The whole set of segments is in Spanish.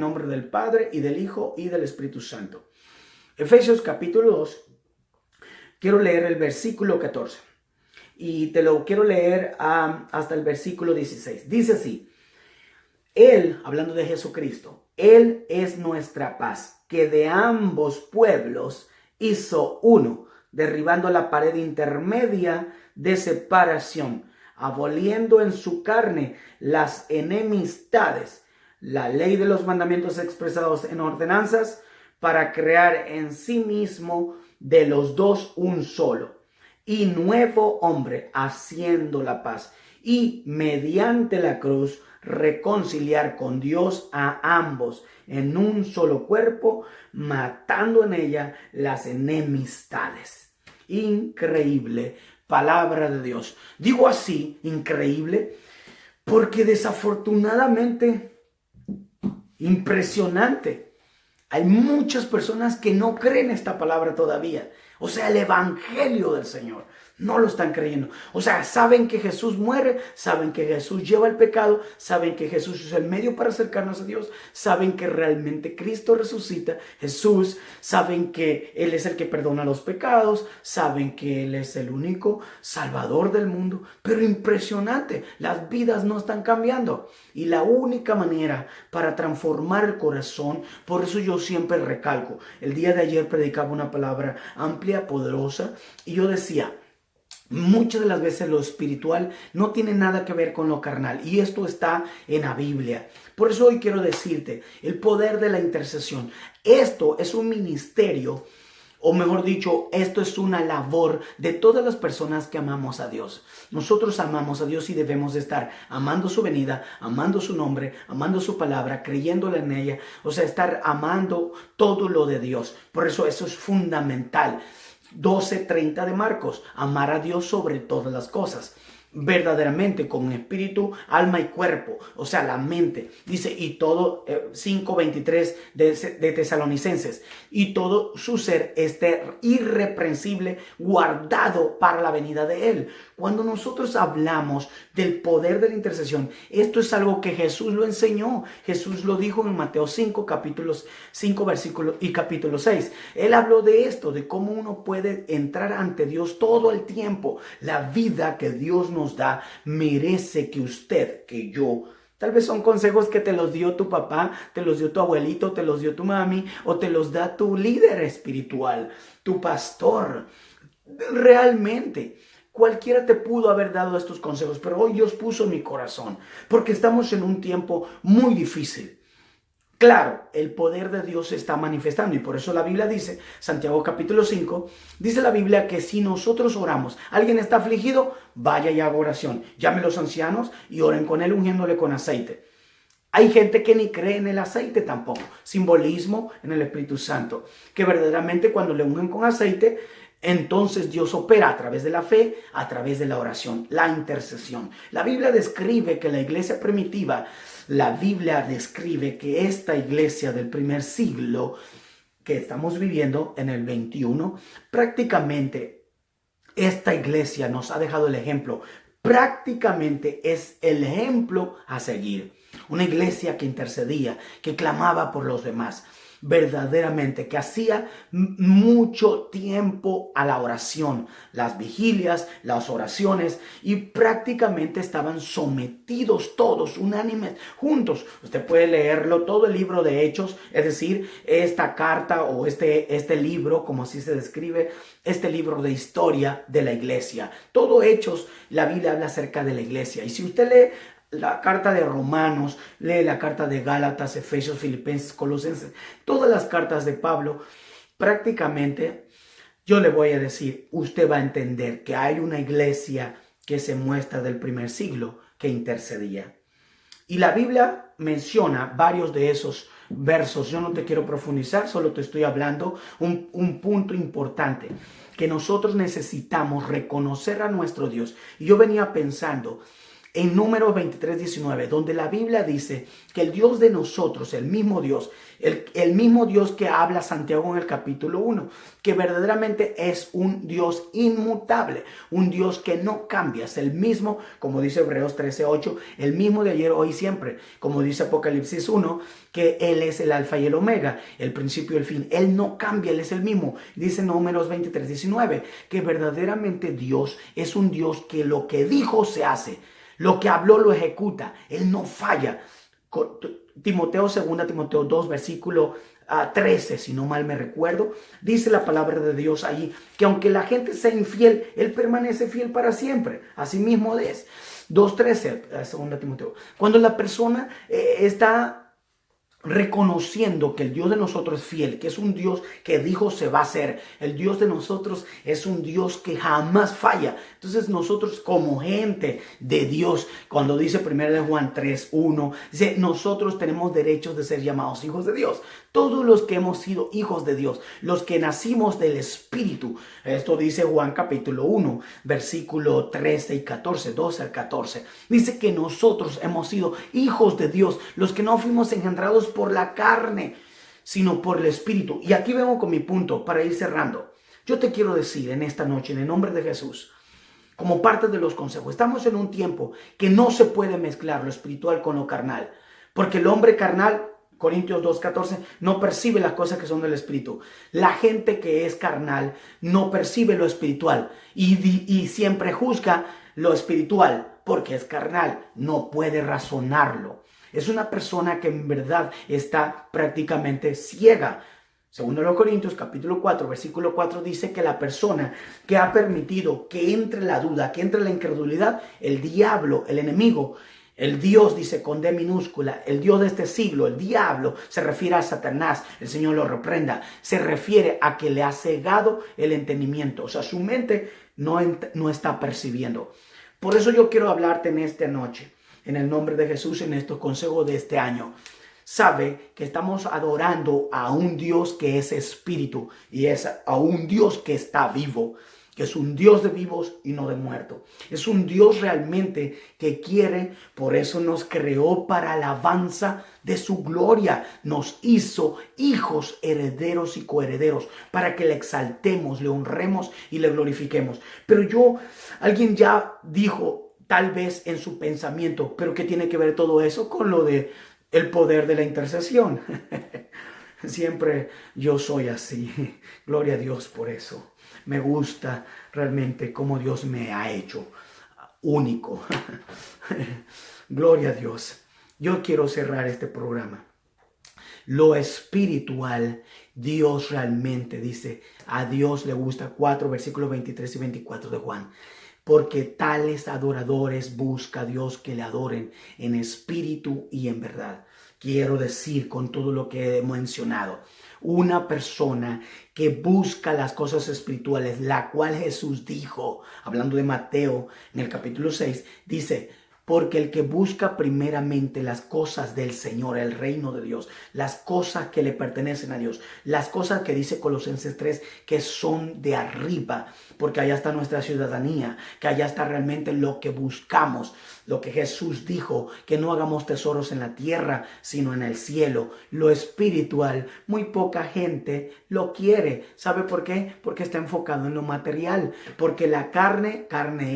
En nombre del Padre, y del Hijo, y del Espíritu Santo. Efesios capítulo 2, quiero leer el versículo 14. Y te lo quiero leer hasta el versículo 16. Dice así: Él, hablando de Jesucristo, Él es nuestra paz, que de ambos pueblos hizo uno, derribando la pared intermedia de separación, aboliendo en su carne las enemistades, la ley de los mandamientos expresados en ordenanzas, para crear en sí mismo de los dos un solo y nuevo hombre, haciendo la paz, y mediante la cruz reconciliar con Dios a ambos en un solo cuerpo, matando en ella las enemistades. Increíble palabra de Dios. Digo así, increíble, porque desafortunadamente, impresionante, hay muchas personas que no creen esta palabra todavía. O sea, el evangelio del Señor. No lo están creyendo. O sea, saben que Jesús muere, saben que Jesús lleva el pecado, saben que Jesús es el medio para acercarnos a Dios, saben que realmente Cristo resucita, Jesús, saben que Él es el que perdona los pecados, saben que Él es el único Salvador del mundo. Pero impresionante, las vidas no están cambiando. Y la única manera para transformar el corazón, por eso yo siempre recalco, el día de ayer predicaba una palabra amplia, poderosa, y yo decía, muchas de las veces lo espiritual no tiene nada que ver con lo carnal, y esto está en la Biblia. Por eso hoy quiero decirte el poder de la intercesión. Esto es un ministerio, o mejor dicho, esto es una labor de todas las personas que amamos a Dios. Nosotros amamos a Dios y debemos de estar amando su venida, amando su nombre, amando su palabra, creyéndole en ella. O sea, estar amando todo lo de Dios. Por eso es fundamental. 12:30 de Marcos, amar a Dios sobre todas las cosas, verdaderamente, con espíritu, alma y cuerpo, o sea, la mente. Dice, y todo, 5:23 de Tesalonicenses, y todo su ser esté irreprensible, guardado para la venida de Él. Cuando nosotros hablamos del poder de la intercesión, esto es algo que Jesús lo enseñó. Jesús lo dijo en Mateo 5, capítulos 5, versículo y capítulo 6. Él habló de esto, de cómo uno puede entrar ante Dios todo el tiempo. La vida que Dios nos da merece que usted, que yo, tal vez son consejos que te los dio tu papá, te los dio tu abuelito, te los dio tu mami, o te los da tu líder espiritual, tu pastor. Realmente, cualquiera te pudo haber dado estos consejos, pero hoy Dios puso en mi corazón, porque estamos en un tiempo muy difícil. Claro, el poder de Dios se está manifestando, y por eso la Biblia dice, Santiago capítulo 5, dice la Biblia que si nosotros oramos, alguien está afligido, vaya y haga oración, llame a los ancianos y oren con él ungiéndole con aceite. Hay gente que ni cree en el aceite tampoco, simbolismo en el Espíritu Santo, que verdaderamente cuando le ungen con aceite, entonces Dios opera a través de la fe, a través de la oración, la intercesión. La Biblia describe que la iglesia primitiva, la Biblia describe que esta iglesia del primer siglo que estamos viviendo en el 21, prácticamente esta iglesia nos ha dejado el ejemplo. Prácticamente es el ejemplo a seguir. Una iglesia que intercedía, que clamaba por los demás. Verdaderamente, que hacía mucho tiempo a la oración, las vigilias, las oraciones, y prácticamente estaban sometidos todos, unánimes, juntos. Usted puede leerlo, todo el libro de Hechos, es decir, esta carta o este libro, como así se describe, este libro de historia de la iglesia. Todo Hechos, la Biblia habla acerca de la iglesia. Y si usted lee la carta de Romanos, lee la carta de Gálatas, Efesios, Filipenses, Colosenses, todas las cartas de Pablo, prácticamente yo le voy a decir, usted va a entender que hay una iglesia que se muestra del primer siglo que intercedía. Y la Biblia menciona varios de esos versos. Yo no te quiero profundizar, solo te estoy hablando un punto importante, que nosotros necesitamos reconocer a nuestro Dios. Y yo venía pensando, en Números 23:19, donde la Biblia dice que el Dios de nosotros, el mismo Dios, el mismo Dios que habla Santiago en el capítulo 1, que verdaderamente es un Dios inmutable, un Dios que no cambia, es el mismo, como dice Hebreos 13:8, el mismo de ayer, hoy y siempre, como dice Apocalipsis 1, que Él es el alfa y el omega, el principio y el fin. Él no cambia, Él es el mismo. Dice Números 23:19, que verdaderamente Dios es un Dios que lo que dijo se hace. Lo que habló lo ejecuta. Él no falla. Timoteo, 2 Timoteo 2, versículo 13, si no mal me recuerdo, dice la palabra de Dios allí, que aunque la gente sea infiel, Él permanece fiel para siempre. Así mismo es. 2:13, 2 Timoteo. Cuando la persona está reconociendo que el Dios de nosotros es fiel, que es un Dios que dijo se va a hacer. El Dios de nosotros es un Dios que jamás falla. Entonces nosotros como gente de Dios, cuando dice 1 Juan 3:1, dice, nosotros tenemos derechos de ser llamados hijos de Dios. Todos los que hemos sido hijos de Dios, los que nacimos del Espíritu. Esto dice Juan capítulo 1, versículo 13 y 14, 12 al 14. Dice que nosotros hemos sido hijos de Dios, los que no fuimos engendrados por la carne, sino por el Espíritu. Y aquí vengo con mi punto para ir cerrando. Yo te quiero decir en esta noche, en el nombre de Jesús, como parte de los consejos, estamos en un tiempo que no se puede mezclar lo espiritual con lo carnal, porque el hombre carnal, Corintios 2:14, no percibe las cosas que son del Espíritu. La gente que es carnal no percibe lo espiritual y siempre juzga lo espiritual porque es carnal, no puede razonarlo. Es una persona que en verdad está prácticamente ciega. Segundo los Corintios capítulo 4, versículo 4 dice que la persona que ha permitido que entre la duda, que entre la incredulidad, el diablo, el enemigo, el Dios, dice con D minúscula, el Dios de este siglo, el diablo, se refiere a Satanás, el Señor lo reprenda, se refiere a que le ha cegado el entendimiento, o sea, su mente no está percibiendo. Por eso yo quiero hablarte en esta noche, en el nombre de Jesús, en estos consejos de este año. Sabe que estamos adorando a un Dios que es espíritu y es a un Dios que está vivo, que es un Dios de vivos y no de muertos. Es un Dios realmente que quiere, por eso nos creó para alabanza de su gloria. Nos hizo hijos, herederos y coherederos para que le exaltemos, le honremos y le glorifiquemos. Pero alguien ya dijo, tal vez en su pensamiento, pero ¿qué tiene que ver todo eso con lo de el poder de la intercesión? Siempre yo soy así. Gloria a Dios por eso. Me gusta realmente cómo Dios me ha hecho único. Gloria a Dios. Yo quiero cerrar este programa. Lo espiritual, Dios realmente dice, a Dios le gusta 4 versículos 23 y 24 de Juan. Porque tales adoradores busca a Dios que le adoren en espíritu y en verdad. Quiero decir con todo lo que he mencionado, una persona que busca las cosas espirituales, la cual Jesús dijo, hablando de Mateo en el capítulo 6, dice, porque el que busca primeramente las cosas del Señor, el reino de Dios, las cosas que le pertenecen a Dios, las cosas que dice Colosenses 3, que son de arriba, porque allá está nuestra ciudadanía, que allá está realmente lo que buscamos, lo que Jesús dijo, que no hagamos tesoros en la tierra, sino en el cielo. Lo espiritual, muy poca gente lo quiere. ¿Sabe por qué? Porque está enfocado en lo material, porque la carne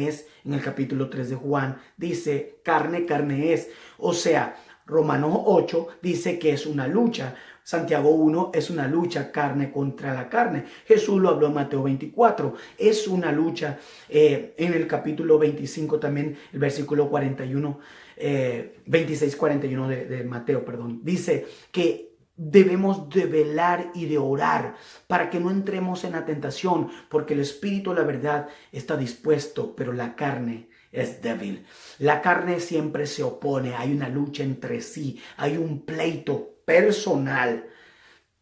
es, en el capítulo 3 de Juan, dice, carne es. O sea, Romanos 8 dice que es una lucha. Santiago 1 es una lucha carne contra la carne. Jesús lo habló en Mateo 24. Es una lucha en el capítulo 25 también, el versículo 41, 26-41 de Mateo, perdón. Dice que debemos de velar y de orar para que no entremos en la tentación, porque el espíritu, la verdad, está dispuesto, pero la carne es débil. La carne siempre se opone, hay una lucha entre sí, hay un pleito personal.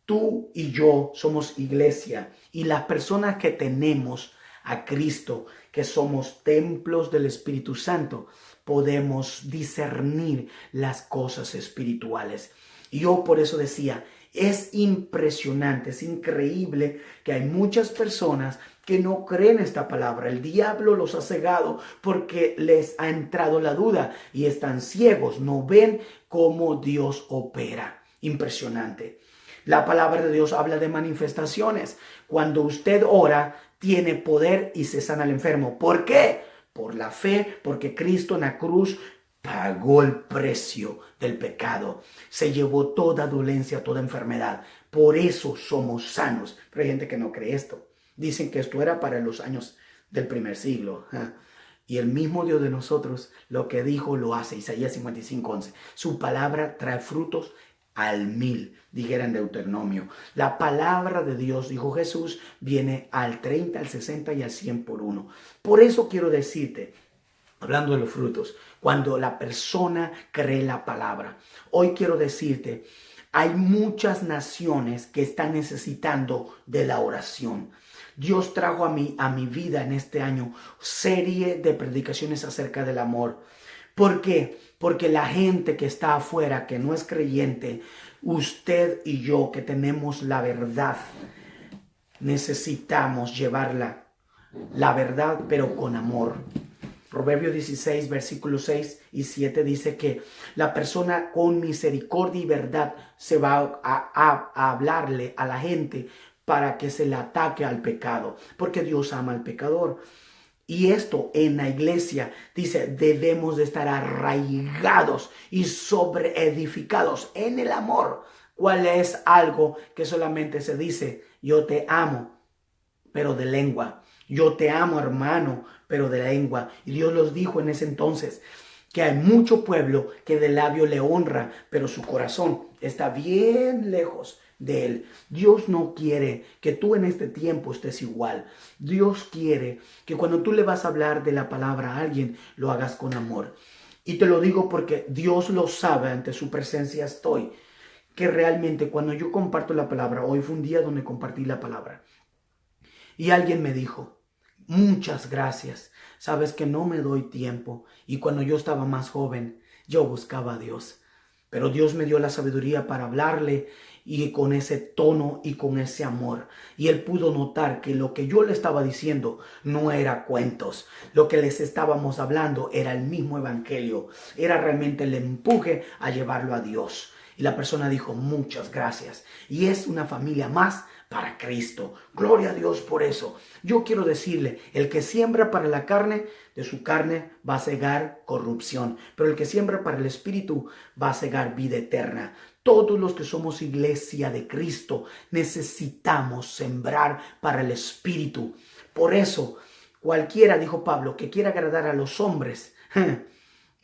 Tú y yo somos iglesia y las personas que tenemos a Cristo, que somos templos del Espíritu Santo, podemos discernir las cosas espirituales. Y yo por eso decía, Es impresionante, es increíble que hay muchas personas que no creen esta palabra. El diablo los ha cegado porque les ha entrado la duda y están ciegos, no ven cómo Dios opera. Impresionante. La palabra de Dios habla de manifestaciones. Cuando usted ora, tiene poder y se sana al enfermo. ¿Por qué? Por la fe, porque Cristo en la cruz pagó el precio del pecado. Se llevó toda dolencia, toda enfermedad. Por eso somos sanos. Pero hay gente que no cree esto. Dicen que esto era para los años del primer siglo. Y el mismo Dios de nosotros, lo que dijo, lo hace. Isaías 55:11. Su palabra trae frutos al 1000, dijera en Deuteronomio. La palabra de Dios, dijo Jesús, viene al 30, al 60 y al 100 por uno. Por eso quiero decirte, hablando de los frutos, cuando la persona cree la palabra, hoy quiero decirte, hay muchas naciones que están necesitando de la oración. Dios trajo a mi vida en este año serie de predicaciones acerca del amor. ¿Por qué? Porque la gente que está afuera, que no es creyente, usted y yo que tenemos la verdad, necesitamos llevarla, la verdad, pero con amor. Proverbios 16, versículos 6 y 7 dice que la persona con misericordia y verdad se va a hablarle a la gente para que se le ataque al pecado, porque Dios ama al pecador. Y esto en la iglesia dice, debemos de estar arraigados y sobreedificados en el amor. ¿Cuál es algo que solamente se dice? Yo te amo, pero de lengua. Yo te amo, hermano, pero de lengua. Y Dios los dijo en ese entonces que hay mucho pueblo que de labio le honra, pero su corazón está bien lejos de él. Dios no quiere que tú en este tiempo estés igual. Dios quiere que cuando tú le vas a hablar de la palabra a alguien, lo hagas con amor. Y te lo digo porque Dios lo sabe, ante su presencia estoy. Que realmente cuando yo comparto la palabra, hoy fue un día donde compartí la palabra. Y alguien me dijo, muchas gracias. Sabes que no me doy tiempo. Y cuando yo estaba más joven, yo buscaba a Dios. Pero Dios me dio la sabiduría para hablarle y con ese tono y con ese amor. Y él pudo notar que lo que yo le estaba diciendo no era cuentos. Lo que les estábamos hablando era el mismo evangelio. Era realmente el empuje a llevarlo a Dios. Y la persona dijo, muchas gracias. Y es una familia más para Cristo. Gloria a Dios por eso. Yo quiero decirle, el que siembra para la carne, de su carne va a cegar corrupción. Pero el que siembra para el Espíritu va a cegar vida eterna. Todos los que somos iglesia de Cristo necesitamos sembrar para el Espíritu. Por eso, cualquiera, dijo Pablo, que quiera agradar a los hombres,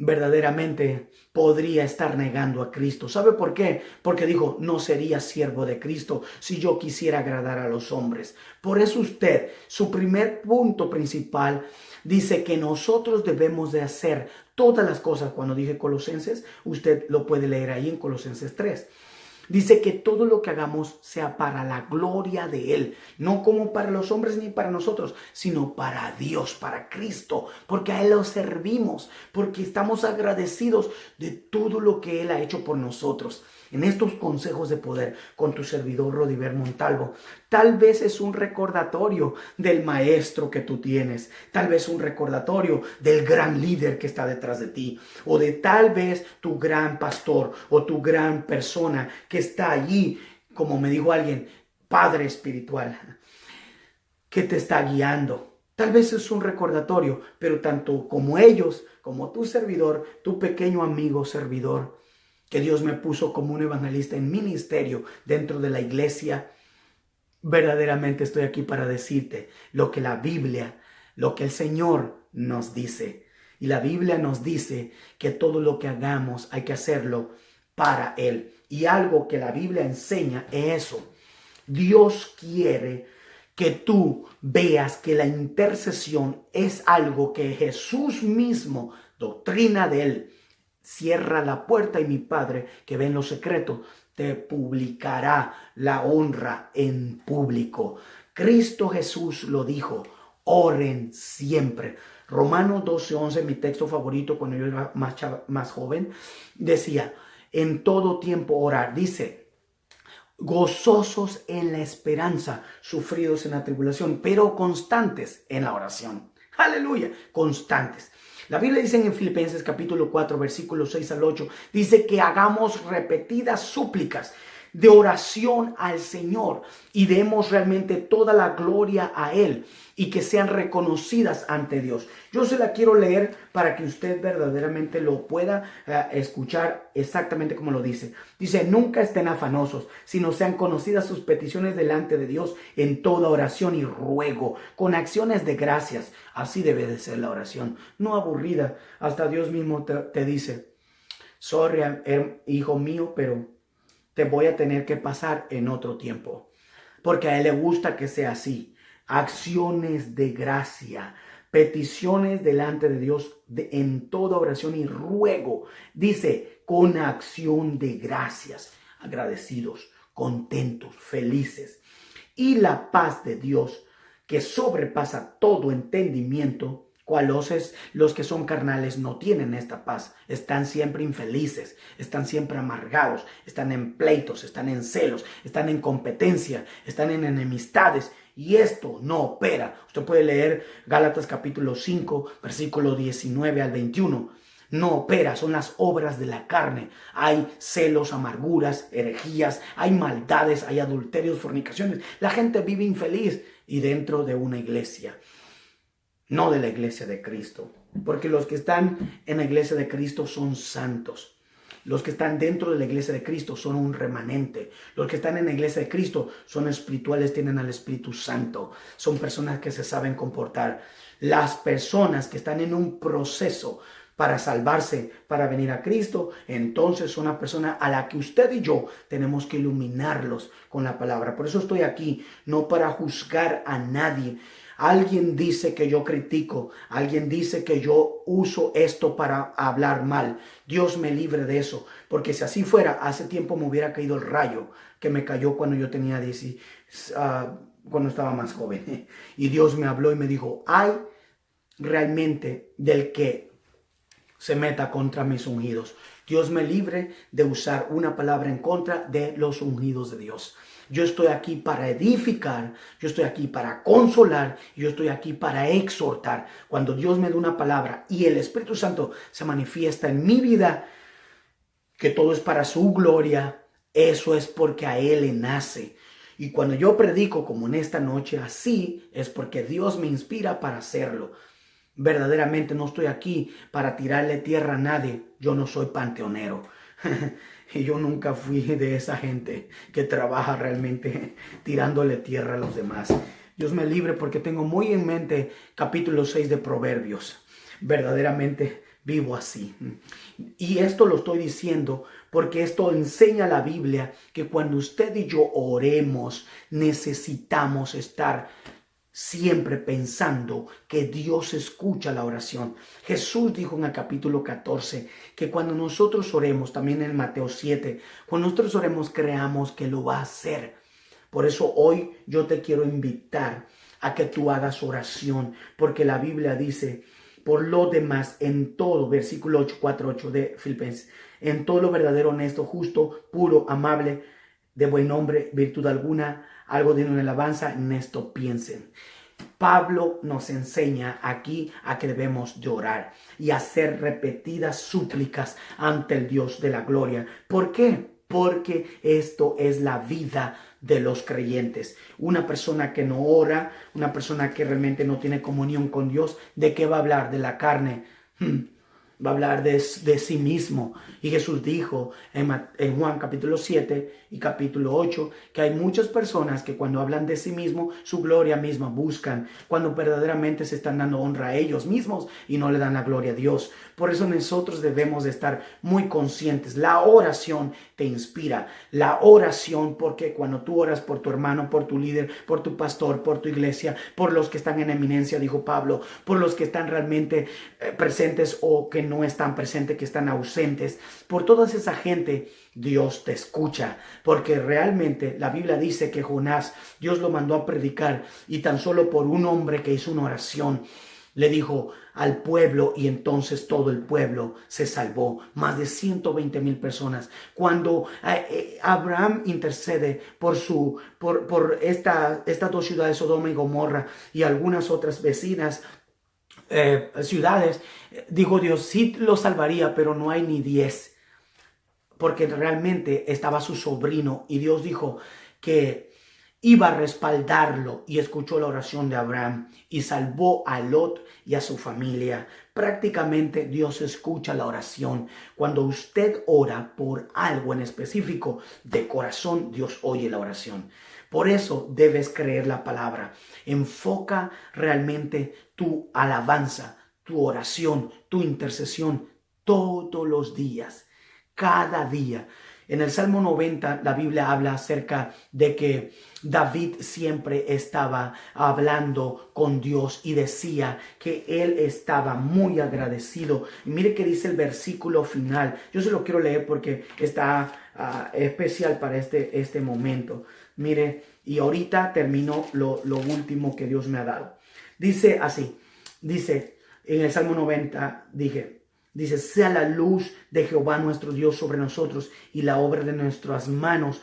verdaderamente podría estar negando a Cristo. ¿Sabe por qué? Porque dijo, no sería siervo de Cristo si yo quisiera agradar a los hombres. Por eso usted, su primer punto principal, dice que nosotros debemos de hacer todas las cosas. Cuando dije Colosenses, usted lo puede leer ahí en Colosenses 3. Dice que todo lo que hagamos sea para la gloria de Él, no como para los hombres ni para nosotros, sino para Dios, para Cristo, porque a Él lo servimos, porque estamos agradecidos de todo lo que Él ha hecho por nosotros. En estos consejos de poder con tu servidor Rodiver Montalvo, tal vez es un recordatorio del maestro que tú tienes, tal vez un recordatorio del gran líder que está detrás de ti, o de tal vez tu gran pastor o tu gran persona que está allí, como me dijo alguien, padre espiritual, que te está guiando. Tal vez es un recordatorio, pero tanto como ellos, como tu servidor, tu pequeño amigo servidor, que Dios me puso como un evangelista en ministerio dentro de la iglesia, verdaderamente estoy aquí para decirte lo que la Biblia, lo que el Señor nos dice. Y la Biblia nos dice que todo lo que hagamos hay que hacerlo para Él. Y algo que la Biblia enseña es eso. Dios quiere que tú veas que la intercesión es algo que Jesús mismo, doctrina de Él, cierra la puerta y mi Padre que ve en lo secreto te publicará la honra en público. Cristo Jesús lo dijo, oren siempre. Romanos 12:11, mi texto favorito cuando yo era más joven, decía, en todo tiempo orar. Dice, gozosos en la esperanza, sufridos en la tribulación, pero constantes en la oración. Aleluya, constantes. La Biblia dice en Filipenses capítulo 4, versículos 6 al 8, dice que hagamos repetidas súplicas de oración al Señor y demos realmente toda la gloria a Él y que sean reconocidas ante Dios. Yo se la quiero leer para que usted verdaderamente lo pueda escuchar exactamente como lo dice. Dice, nunca estén afanosos, sino sean conocidas sus peticiones delante de Dios en toda oración y ruego, con acciones de gracias. Así debe de ser la oración, no aburrida. Hasta Dios mismo te dice, sorry, hijo mío, pero te voy a tener que pasar en otro tiempo. Porque a Él le gusta que sea así. Acciones de gracia, peticiones delante de Dios en toda oración y ruego. Dice, con acción de gracias, agradecidos, contentos, felices. Y la paz de Dios, que sobrepasa todo entendimiento, los que son carnales no tienen esta paz, están siempre infelices, están siempre amargados, están en pleitos, están en celos, están en competencia, están en enemistades y esto no opera. Usted puede leer Gálatas capítulo 5, versículo 19 al 21. No opera, son las obras de la carne. Hay celos, amarguras, herejías, hay maldades, hay adulterios, fornicaciones. La gente vive infeliz y dentro de una iglesia. No de la iglesia de Cristo, porque los que están en la iglesia de Cristo son santos. Los que están dentro de la iglesia de Cristo son un remanente. Los que están en la iglesia de Cristo son espirituales, tienen al Espíritu Santo. Son personas que se saben comportar. Las personas que están en un proceso para salvarse, para venir a Cristo, entonces son una persona a la que usted y yo tenemos que iluminarlos con la palabra. Por eso estoy aquí, no para juzgar a nadie. Alguien dice que yo critico, alguien dice que yo uso esto para hablar mal. Dios me libre de eso, porque si así fuera, hace tiempo me hubiera caído el rayo que me cayó cuando yo tenía cuando estaba más joven. Y Dios me habló y me dijo, hay realmente del que se meta contra mis ungidos. Dios me libre de usar una palabra en contra de los ungidos de Dios. Yo estoy aquí para edificar, yo estoy aquí para consolar, yo estoy aquí para exhortar. Cuando Dios me da una palabra y el Espíritu Santo se manifiesta en mi vida, que todo es para su gloria, eso es porque a Él le nace. Y cuando yo predico como en esta noche, así es porque Dios me inspira para hacerlo. Verdaderamente no estoy aquí para tirarle tierra a nadie. Yo no soy panteonero. Y yo nunca fui de esa gente que trabaja realmente tirándole tierra a los demás. Dios me libre porque tengo muy en mente capítulo 6 de Proverbios. Verdaderamente vivo así. Y esto lo estoy diciendo porque esto enseña la Biblia que cuando usted y yo oremos necesitamos estar siempre pensando que Dios escucha la oración. Jesús dijo en el capítulo 14 que cuando nosotros oremos, también en Mateo 7, cuando nosotros oremos creamos que lo va a hacer. Por eso hoy yo te quiero invitar a que tú hagas oración, porque la Biblia dice, por lo demás, en todo, versículo 8 de Filipenses, en todo lo verdadero, honesto, justo, puro, amable, de buen nombre, virtud alguna, algo digno de alabanza, en esto piensen. Pablo nos enseña aquí a que debemos de orar y hacer repetidas súplicas ante el Dios de la gloria. ¿Por qué? Porque esto es la vida de los creyentes. Una persona que no ora, una persona que realmente no tiene comunión con Dios, ¿de qué va a hablar? De la carne. Va a hablar de sí mismo. Y Jesús dijo en Juan capítulo 7 y capítulo 8 que hay muchas personas que cuando hablan de sí mismo, su gloria misma buscan, cuando verdaderamente se están dando honra a ellos mismos y no le dan la gloria a Dios. Por eso nosotros debemos de estar muy conscientes. La oración te inspira. La oración, porque cuando tú oras por tu hermano, por tu líder, por tu pastor, por tu iglesia, por los que están en eminencia, dijo Pablo, por los que están realmente presentes o que no están presentes, que están ausentes, por toda esa gente, Dios te escucha, porque realmente la Biblia dice que Jonás, Dios lo mandó a predicar y tan solo por un hombre que hizo una oración, le dijo al pueblo, y entonces todo el pueblo se salvó. Más de 120,000 personas. Cuando Abraham intercede por estas dos ciudades, Sodoma y Gomorra, y algunas otras vecinas ciudades, dijo Dios, sí lo salvaría, pero no hay ni 10, porque realmente estaba su sobrino, y Dios dijo que iba a respaldarlo, y escuchó la oración de Abraham y salvó a Lot y a su familia. Prácticamente Dios escucha la oración. Cuando usted ora por algo en específico de corazón, Dios oye la oración. Por eso debes creer la palabra. Enfoca realmente tu alabanza, tu oración, tu intercesión todos los días, cada día. En el Salmo 90, la Biblia habla acerca de que David siempre estaba hablando con Dios y decía que él estaba muy agradecido. Y mire que dice el versículo final. Yo se lo quiero leer porque está especial para este momento. Mire, y ahorita termino lo último que Dios me ha dado. Dice así, dice en el Salmo 90, dice, sea la luz de Jehová nuestro Dios sobre nosotros y la obra de nuestras manos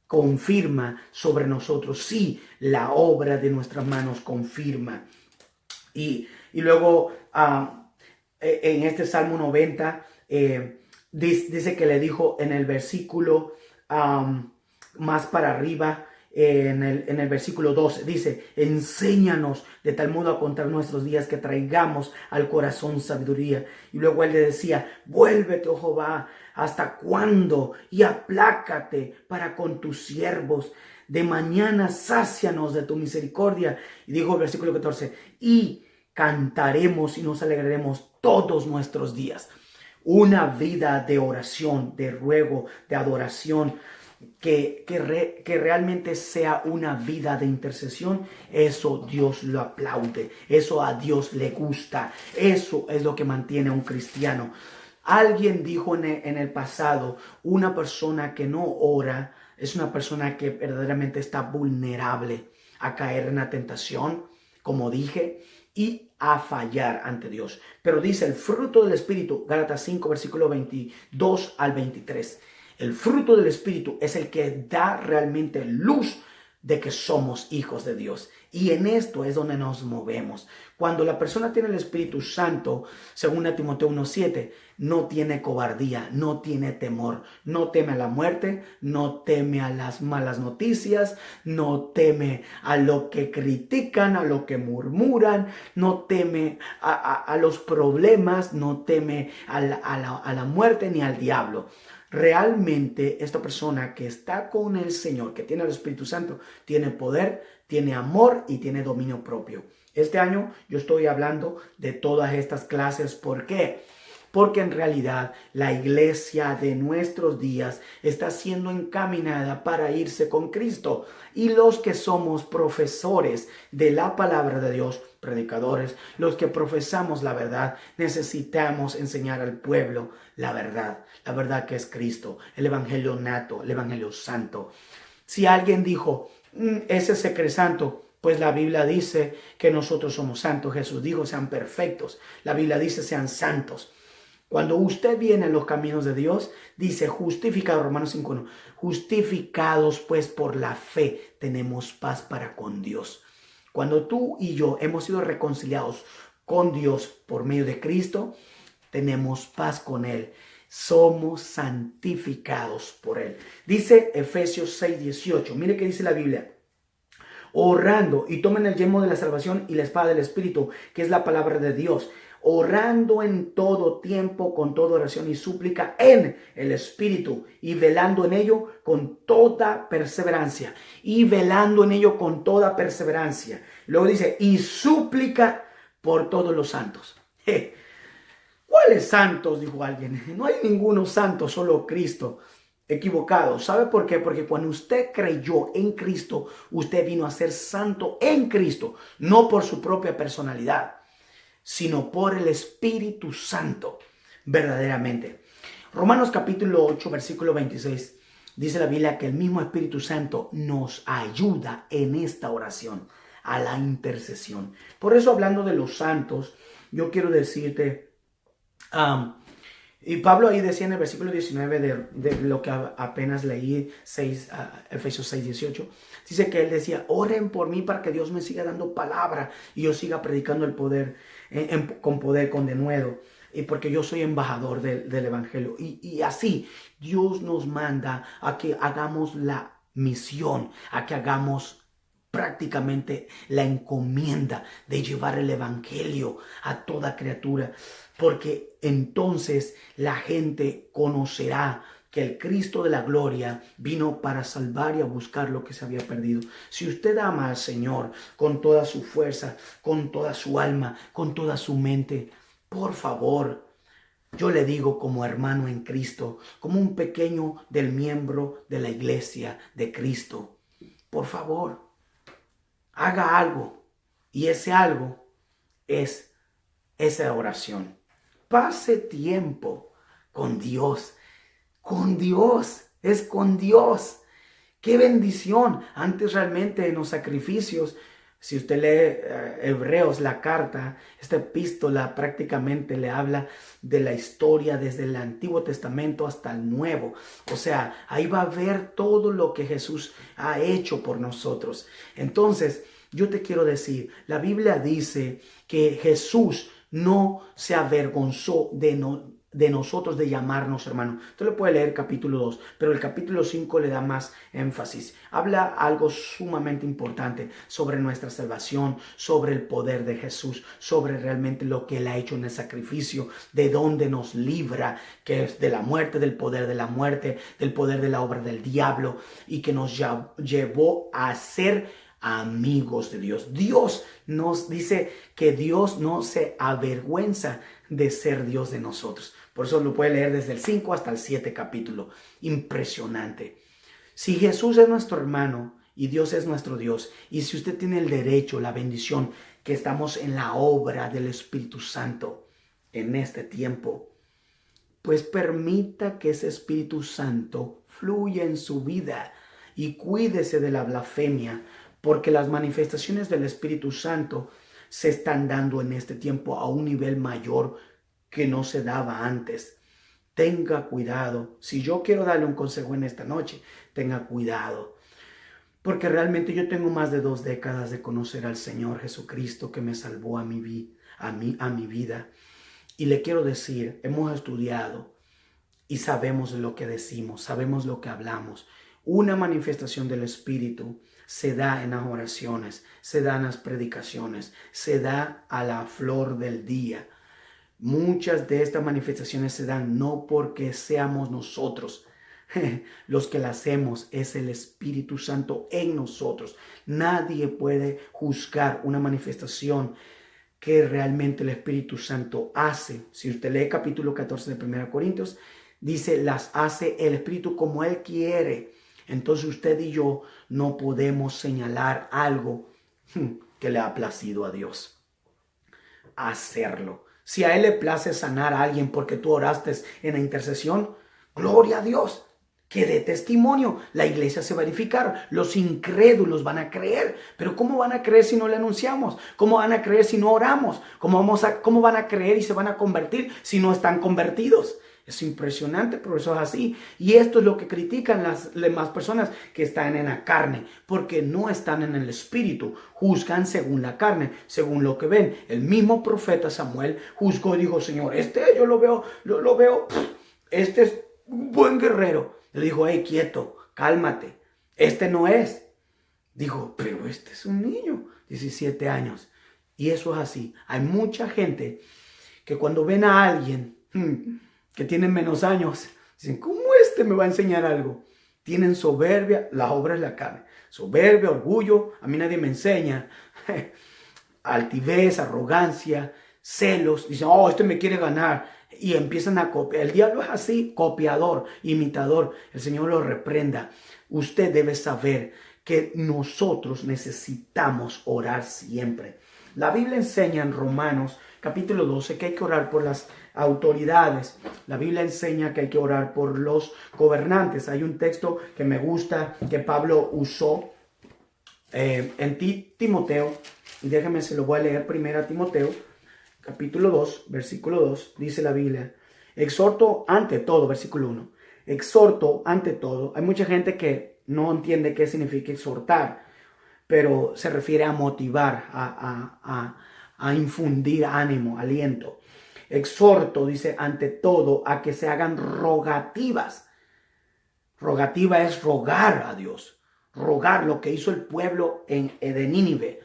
confirma sobre nosotros. Sí, la obra de nuestras manos confirma. Y luego en este Salmo 90 dice que le dijo en el versículo más para arriba, en el versículo 12, dice, enséñanos de tal modo a contar nuestros días que traigamos al corazón sabiduría. Y luego él le decía, vuélvete, oh Jehová, ¿hasta cuándo? Y aplácate para con tus siervos. De mañana sácianos de tu misericordia. Y dijo el versículo 14, y cantaremos y nos alegraremos todos nuestros días. Una vida de oración, de ruego, de adoración, que realmente sea una vida de intercesión, eso Dios lo aplaude, eso a Dios le gusta, eso es lo que mantiene a un cristiano. Alguien dijo en el pasado, una persona que no ora es una persona que verdaderamente está vulnerable a caer en la tentación, como dije, y a fallar ante Dios. Pero dice el fruto del Espíritu, Gálatas 5, versículo 22 al 23. El fruto del Espíritu es el que da realmente luz de que somos hijos de Dios. Y en esto es donde nos movemos. Cuando la persona tiene el Espíritu Santo, según Timoteo 1:7, no tiene cobardía, no tiene temor, no teme a la muerte, no teme a las malas noticias, no teme a lo que critican, a lo que murmuran, no teme a los problemas, no teme a la muerte ni al diablo. Realmente esta persona que está con el Señor, que tiene el Espíritu Santo, tiene poder, tiene amor y tiene dominio propio. Este año yo estoy hablando de todas estas clases. ¿Por qué? Porque en realidad la iglesia de nuestros días está siendo encaminada para irse con Cristo. Y los que somos profesores de la palabra de Dios, predicadores, los que profesamos la verdad, necesitamos enseñar al pueblo la verdad que es Cristo, el evangelio nato, el evangelio santo. Si alguien dijo, ese se cree santo, pues la Biblia dice que nosotros somos santos. Jesús dijo, sean perfectos. La Biblia dice, sean santos. Cuando usted viene en los caminos de Dios, dice justificados, Romanos 5:1, justificados pues por la fe, tenemos paz para con Dios. Cuando tú y yo hemos sido reconciliados con Dios por medio de Cristo, tenemos paz con Él. Somos santificados por Él. Dice Efesios 6:18. Mire qué dice la Biblia. Orando, y tomen el yelmo de la salvación y la espada del Espíritu, que es la palabra de Dios. Orando en todo tiempo, con toda oración y súplica en el Espíritu, y velando en ello con toda perseverancia. Y velando en ello con toda perseverancia. Luego dice, y súplica por todos los santos. ¿Cuáles santos? Dijo alguien. No hay ninguno santo, solo Cristo. Equivocado. ¿Sabe por qué? Porque cuando usted creyó en Cristo, usted vino a ser santo en Cristo, no por su propia personalidad, sino por el Espíritu Santo, verdaderamente. Romanos capítulo 8, versículo 26, dice la Biblia que el mismo Espíritu Santo nos ayuda en esta oración. a la intercesión. Por eso, hablando de los santos, yo quiero decirte, y Pablo ahí decía en el versículo 19 de lo que apenas leí, Efesios 6, 18, dice que él decía, oren por mí para que Dios me siga dando palabra y yo siga predicando el poder, con poder, con denuedo, y porque yo soy embajador del evangelio. Y así Dios nos manda a que hagamos la misión, a que hagamos prácticamente la encomienda de llevar el evangelio a toda criatura, porque entonces la gente conocerá que el Cristo de la gloria vino para salvar y a buscar lo que se había perdido. Si usted ama al Señor con toda su fuerza, con toda su alma, con toda su mente, por favor, yo le digo como hermano en Cristo, como un pequeño del miembro de la iglesia de Cristo, por favor, haga algo, y ese algo es esa oración. Pase tiempo con Dios. Con Dios, es con Dios. ¡Qué bendición! Antes realmente en los sacrificios, si usted lee Hebreos, la carta, esta epístola prácticamente le habla de la historia desde el Antiguo Testamento hasta el Nuevo. O sea, ahí va a ver todo lo que Jesús ha hecho por nosotros. Entonces, yo te quiero decir, la Biblia dice que Jesús no se avergonzó de nosotros, de llamarnos hermano. Usted lo puede leer capítulo 2, pero el capítulo 5 le da más énfasis. Habla algo sumamente importante sobre nuestra salvación, sobre el poder de Jesús, sobre realmente lo que Él ha hecho en el sacrificio, de dónde nos libra, que es de la muerte, del poder de la muerte, del poder de la obra del diablo, y que nos llevó a ser amigos de Dios. Dios nos dice que Dios no se avergüenza de ser Dios de nosotros. Por eso lo puede leer desde el 5 hasta el 7 capítulo. Impresionante. Si Jesús es nuestro hermano y Dios es nuestro Dios, y si usted tiene el derecho, la bendición, que estamos en la obra del Espíritu Santo en este tiempo, pues permita que ese Espíritu Santo fluya en su vida y cuídese de la blasfemia, porque las manifestaciones del Espíritu Santo se están dando en este tiempo a un nivel mayor que no se daba antes. Tenga cuidado. Si yo quiero darle un consejo en esta noche, tenga cuidado. Porque realmente yo tengo más de 2 décadas de conocer al Señor Jesucristo, que me salvó a mi vida. Y le quiero decir, hemos estudiado y sabemos lo que decimos, sabemos lo que hablamos. Una manifestación del Espíritu se da en las oraciones, se da en las predicaciones, se da a la flor del día. Muchas de estas manifestaciones se dan no porque seamos nosotros los que las hacemos, es el Espíritu Santo en nosotros. Nadie puede juzgar una manifestación que realmente el Espíritu Santo hace. Si usted lee capítulo 14 de 1 Corintios, dice, las hace el Espíritu como Él quiere. Entonces usted y yo no podemos señalar algo que le ha placido a Dios. Hacerlo. Si a Él le place sanar a alguien porque tú oraste en la intercesión, gloria a Dios. Que dé testimonio. La iglesia se va a edificar. Los incrédulos van a creer. Pero ¿cómo van a creer si no le anunciamos? ¿Cómo van a creer si no oramos? ¿Cómo van a creer y se van a convertir si no están convertidos? Es impresionante, pero eso es así. Y esto es lo que critican las demás personas que están en la carne, porque no están en el espíritu. Juzgan según la carne, según lo que ven. El mismo profeta Samuel juzgó y dijo, Señor, yo lo veo, este es un buen guerrero. Le dijo, hey, quieto, cálmate. Este no es. Dijo, pero este es un niño, 17 años. Y eso es así. Hay mucha gente que cuando ven a alguien que tienen menos años, dicen, ¿cómo este me va a enseñar algo? Tienen soberbia, la obra es la carne. Soberbia, orgullo, a mí nadie me enseña. Altivez, arrogancia, celos. Dicen, este me quiere ganar. Y empiezan a copiar. El diablo es así, copiador, imitador. El Señor lo reprenda. Usted debe saber que nosotros necesitamos orar siempre. La Biblia enseña en Romanos capítulo 12 que hay que orar por las autoridades. La Biblia enseña que hay que orar por los gobernantes. Hay un texto que me gusta que Pablo usó Timoteo, y déjame se lo voy a leer primero a Timoteo, capítulo 2, versículo 2, dice la Biblia, exhorto ante todo, versículo 1, exhorto ante todo. Hay mucha gente que no entiende qué significa exhortar, pero se refiere a motivar, a infundir ánimo, aliento. Exhorto, dice, ante todo, a que se hagan rogativas. Rogativa es rogar a Dios, rogar lo que hizo el pueblo de Nínive.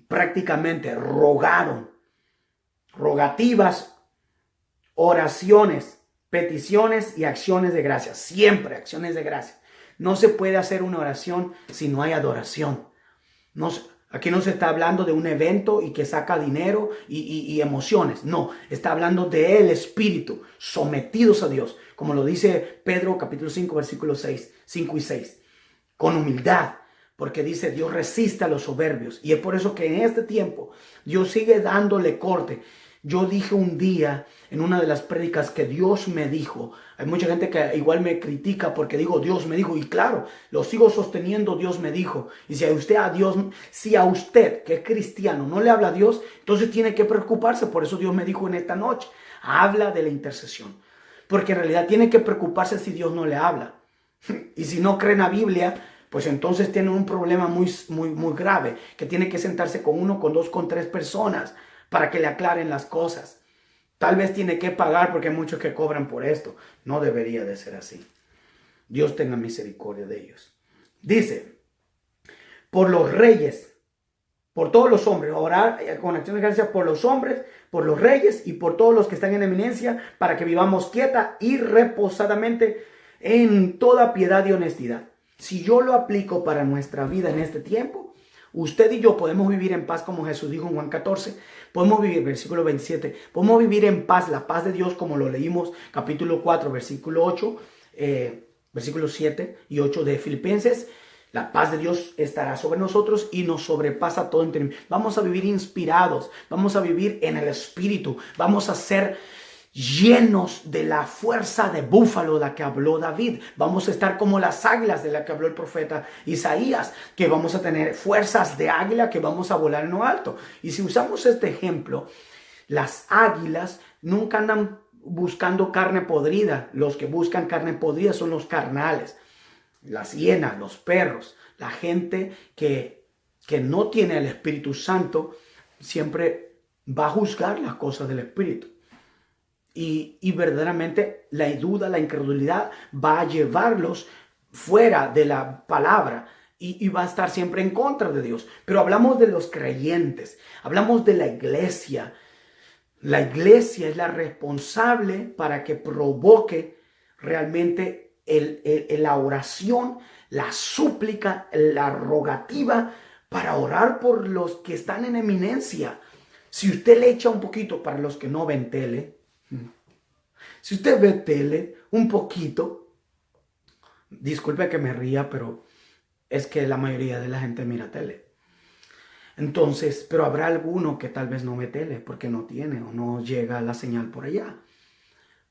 Prácticamente rogaron. Rogativas, oraciones, peticiones y acciones de gracia. Siempre acciones de gracia. No se puede hacer una oración si no hay adoración. Aquí no se está hablando de un evento y que saca dinero y emociones. No, está hablando del espíritu, sometidos a Dios. Como lo dice Pedro capítulo 5, versículos 5 y 6. Con humildad, porque dice Dios resiste a los soberbios. Y es por eso que en este tiempo Dios sigue dándole corte. Yo dije un día en una de las prédicas que Dios me dijo. Hay mucha gente que igual me critica porque digo Dios me dijo. Y claro, lo sigo sosteniendo, Dios me dijo. Y si a usted que es cristiano no le habla a Dios, entonces tiene que preocuparse. Por eso Dios me dijo en esta noche, habla de la intercesión. Porque en realidad tiene que preocuparse si Dios no le habla. Y si no cree en la Biblia, pues entonces tiene un problema muy grave. Que tiene que sentarse con 1, con 2, con 3 personas para que le aclaren las cosas. Tal vez tiene que pagar porque hay muchos que cobran por esto. No debería de ser así. Dios tenga misericordia de ellos. Dice, por los reyes, por todos los hombres, orar con acción de gracia por los hombres, por los reyes y por todos los que están en eminencia, para que vivamos quieta y reposadamente en toda piedad y honestidad. Si yo lo aplico para nuestra vida en este tiempo, usted y yo podemos vivir en paz como Jesús dijo en Juan 14. Podemos vivir, versículo 27, podemos vivir en paz, la paz de Dios como lo leímos capítulo 4, versículo 8, versículos 7 y 8 de Filipenses. La paz de Dios estará sobre nosotros y nos sobrepasa todo entendimiento. Vamos a vivir inspirados, vamos a vivir en el Espíritu, vamos a ser llenos de la fuerza de búfalo de la que habló David. Vamos a estar como las águilas de la que habló el profeta Isaías, que vamos a tener fuerzas de águila, que vamos a volar en lo alto. Y si usamos este ejemplo, las águilas nunca andan buscando carne podrida. Los que buscan carne podrida son los carnales, las hienas, los perros. La gente que no tiene el Espíritu Santo siempre va a juzgar las cosas del Espíritu. Y verdaderamente la duda, la incredulidad va a llevarlos fuera de la palabra y va a estar siempre en contra de Dios. Pero hablamos de los creyentes, hablamos de la iglesia. La iglesia es la responsable para que provoque realmente la oración, la súplica, la rogativa para orar por los que están en eminencia. Si usted le echa un poquito para los que no ven tele, si usted ve tele un poquito, disculpe que me ría, pero es que la mayoría de la gente mira tele. Entonces, pero habrá alguno que tal vez no ve tele porque no tiene o no llega la señal por allá.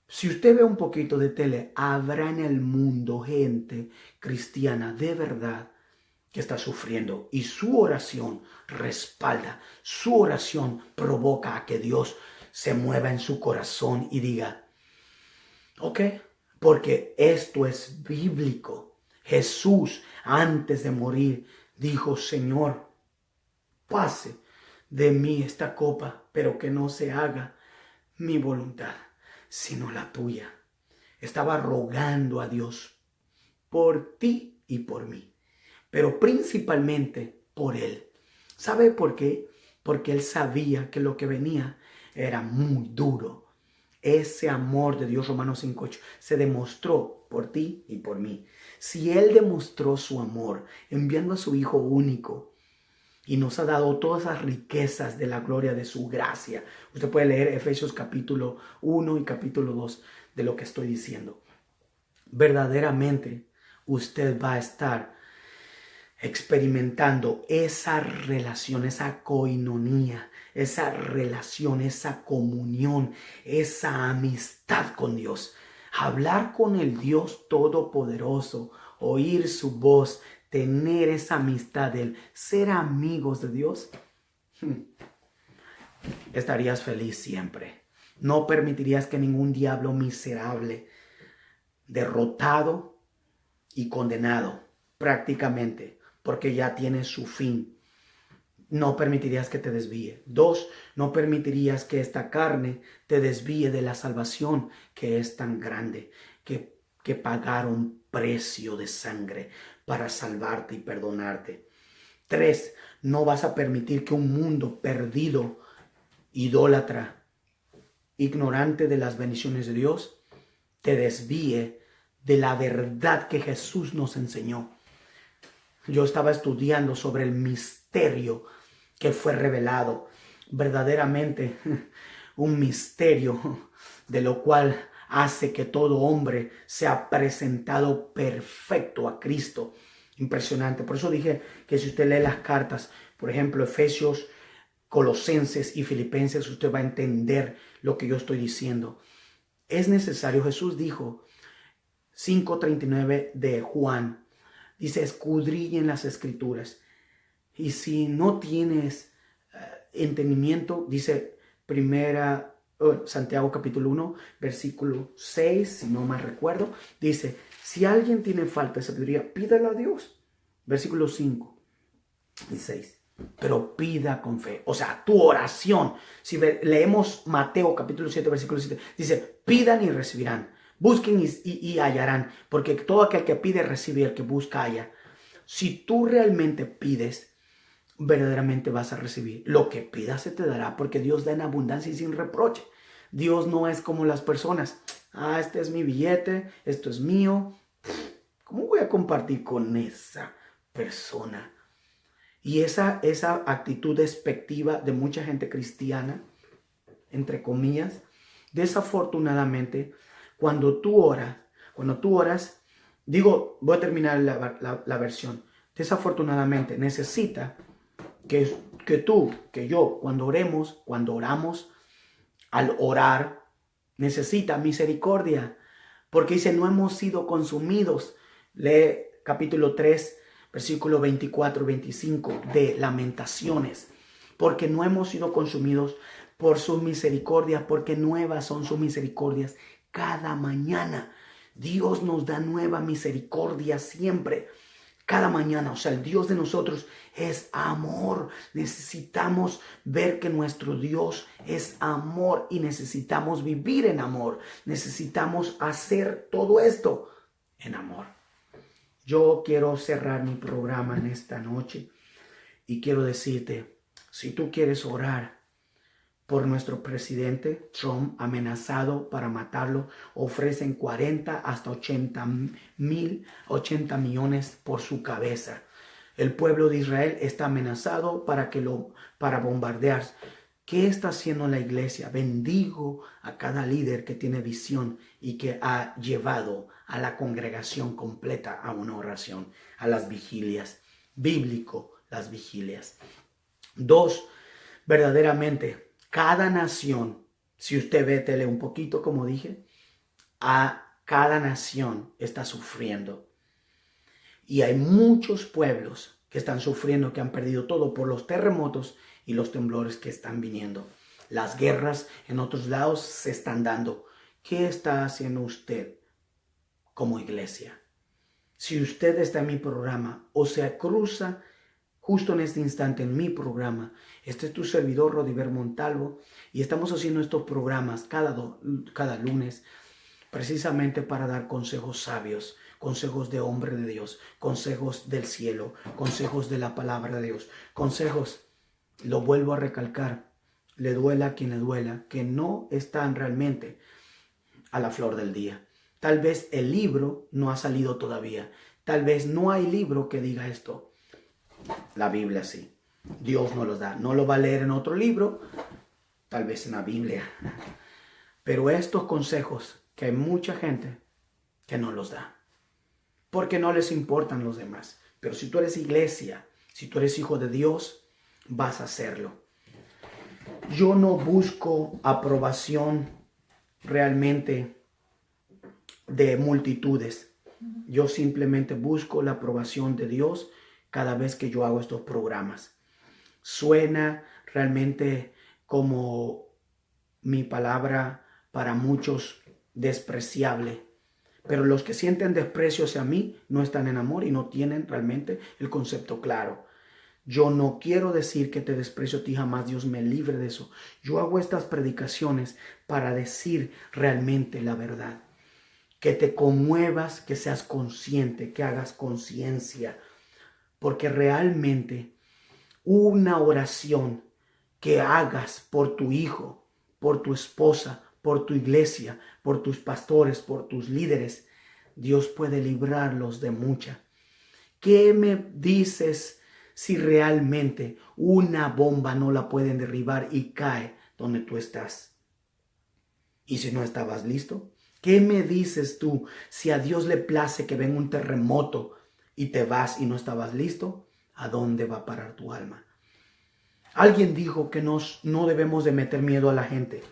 Si usted ve un poquito de tele, habrá en el mundo gente cristiana de verdad que está sufriendo y su oración respalda, su oración provoca a que Dios se mueva en su corazón y diga, ok, porque esto es bíblico. Jesús, antes de morir, dijo, Señor, pase de mí esta copa, pero que no se haga mi voluntad, sino la tuya. Estaba rogando a Dios por ti y por mí, pero principalmente por Él. ¿Sabe por qué? Porque Él sabía que lo que venía era muy duro. Ese amor de Dios, Romanos 5:8, se demostró por ti y por mí. Si Él demostró su amor enviando a su Hijo único y nos ha dado todas esas riquezas de la gloria de su gracia. Usted puede leer Efesios capítulo 1 y capítulo 2 de lo que estoy diciendo. Verdaderamente usted va a estar experimentando esa relación, esa coinonía, esa relación, esa comunión, esa amistad con Dios. Hablar con el Dios Todopoderoso, oír su voz, tener esa amistad de Él, ser amigos de Dios, estarías feliz siempre. No permitirías que ningún diablo miserable, derrotado y condenado prácticamente, porque ya tiene su fin. No permitirías que te desvíe. 2, no permitirías que esta carne te desvíe de la salvación que es tan grande, que pagaron precio de sangre para salvarte y perdonarte. 3, no vas a permitir que un mundo perdido, idólatra, ignorante de las bendiciones de Dios, te desvíe de la verdad que Jesús nos enseñó. Yo estaba estudiando sobre el misterio que fue revelado, verdaderamente un misterio de lo cual hace que todo hombre sea presentado perfecto a Cristo. Impresionante. Por eso dije que si usted lee las cartas, por ejemplo, Efesios, Colosenses y Filipenses, usted va a entender lo que yo estoy diciendo. Es necesario, Jesús dijo, 5:39 de Juan, dice, escudriñen las escrituras. Y si no tienes entendimiento, dice Santiago capítulo 1, versículo 6, si no mal recuerdo, dice, si alguien tiene falta de sabiduría, pídala a Dios. Versículo 5 y 6. Pero pida con fe. O sea, tu oración. Si leemos Mateo capítulo 7, versículo 7, dice, pidan y recibirán. Busquen y hallarán. Porque todo aquel que pide, recibe, y el que busca, halla. Si tú realmente pides, verdaderamente vas a recibir. Lo que pidas se te dará, porque Dios da en abundancia y sin reproche. Dios no es como las personas. Este es mi billete, esto es mío. ¿Cómo voy a compartir con esa persona? Y esa actitud despectiva de mucha gente cristiana, entre comillas, desafortunadamente, cuando tú oras, digo, voy a terminar la versión. Desafortunadamente necesita que tú, que yo, cuando oramos, al orar, necesita misericordia. Porque dice, no hemos sido consumidos. Lee capítulo 3, versículo 24-25 de Lamentaciones. Porque no hemos sido consumidos por sus misericordias, porque nuevas son sus misericordias cada mañana. Dios nos da nueva misericordia siempre, cada mañana. O sea, el Dios de nosotros es amor. Necesitamos ver que nuestro Dios es amor y necesitamos vivir en amor. Necesitamos hacer todo esto en amor. Yo quiero cerrar mi programa en esta noche y quiero decirte, si tú quieres orar por nuestro presidente Trump, amenazado para matarlo, ofrecen 40 hasta 80 millones por su cabeza. El pueblo de Israel está amenazado para bombardear. ¿Qué está haciendo la iglesia? Bendigo a cada líder que tiene visión y que ha llevado a la congregación completa a una oración, a las vigilias. Bíblico, las vigilias. 2, verdaderamente, cada nación, si usted ve tele un poquito, como dije, a cada nación está sufriendo. Y hay muchos pueblos que están sufriendo, que han perdido todo por los terremotos y los temblores que están viniendo. Las guerras en otros lados se están dando. ¿Qué está haciendo usted como iglesia? Si usted está en mi programa o se cruza justo en este instante en mi programa, este es tu servidor Rodiver Montalvo y estamos haciendo estos programas cada lunes precisamente para dar consejos sabios, consejos de hombre de Dios, consejos del cielo, consejos de la palabra de Dios, consejos, lo vuelvo a recalcar, le duela a quien le duela, que no están realmente a la flor del día. Tal vez el libro no ha salido todavía, tal vez no hay libro que diga esto. La Biblia sí, Dios nos los da, no lo va a leer en otro libro, tal vez en la Biblia, pero estos consejos que hay mucha gente que no los da, porque no les importan los demás. Pero si tú eres iglesia, si tú eres hijo de Dios, vas a hacerlo. Yo no busco aprobación realmente de multitudes. Yo simplemente busco la aprobación de Dios cada vez que yo hago estos programas. Suena realmente como mi palabra para muchos despreciable, pero los que sienten desprecio hacia mí no están en amor y no tienen realmente el concepto claro. Yo no quiero decir que te desprecio a ti jamás, Dios me libre de eso. Yo hago estas predicaciones para decir realmente la verdad. Que te conmuevas, que seas consciente, que hagas conciencia, porque realmente una oración que hagas por tu hijo, por tu esposa, por tu iglesia, por tus pastores, por tus líderes, Dios puede librarlos de mucha. ¿Qué me dices si realmente una bomba no la pueden derribar y cae donde tú estás? ¿Y si no estabas listo? ¿Qué me dices tú si a Dios le place que venga un terremoto y te vas y no estabas listo? ¿A dónde va a parar tu alma? Alguien dijo que no debemos de meter miedo a la gente.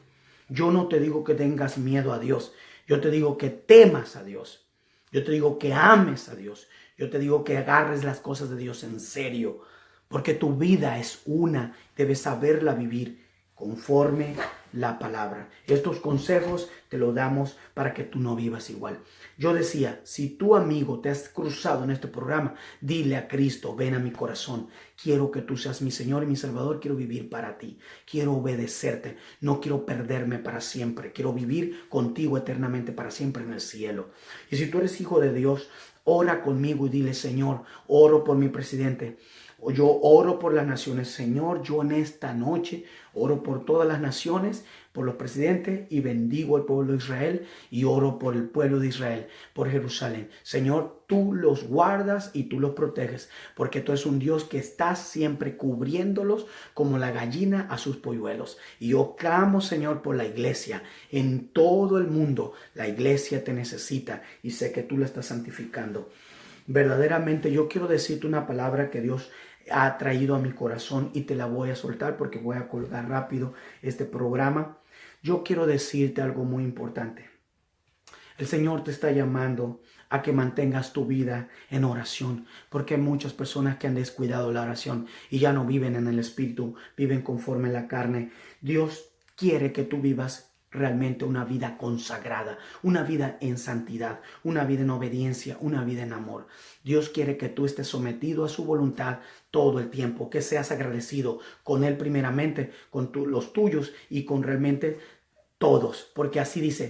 Yo no te digo que tengas miedo a Dios. Yo te digo que temas a Dios. Yo te digo que ames a Dios. Yo te digo que agarres las cosas de Dios en serio. Porque tu vida es una. Debes saberla vivir conforme la palabra. Estos consejos te los damos para que tú no vivas igual. Yo decía, si tu amigo te has cruzado en este programa, dile a Cristo, ven a mi corazón. Quiero que tú seas mi Señor y mi Salvador. Quiero vivir para ti. Quiero obedecerte. No quiero perderme para siempre. Quiero vivir contigo eternamente para siempre en el cielo. Y si tú eres hijo de Dios, ora conmigo y dile, Señor, oro por mi presidente. Yo oro por las naciones, Señor, yo en esta noche oro por todas las naciones, por los presidentes y bendigo al pueblo de Israel y oro por el pueblo de Israel, por Jerusalén. Señor, tú los guardas y tú los proteges, porque tú eres un Dios que está siempre cubriéndolos como la gallina a sus polluelos. Y yo clamo, Señor, por la iglesia en todo el mundo. La iglesia te necesita y sé que tú la estás santificando. Verdaderamente yo quiero decirte una palabra que Dios ha traído a mi corazón y te la voy a soltar porque voy a colgar rápido este programa. Yo quiero decirte algo muy importante. El Señor te está llamando a que mantengas tu vida en oración, porque hay muchas personas que han descuidado la oración y ya no viven en el Espíritu, viven conforme a la carne. Dios quiere que tú vivas realmente una vida consagrada, una vida en santidad, una vida en obediencia, una vida en amor. Dios quiere que tú estés sometido a su voluntad todo el tiempo, que seas agradecido con Él primeramente, con los tuyos y con realmente todos, porque así dice,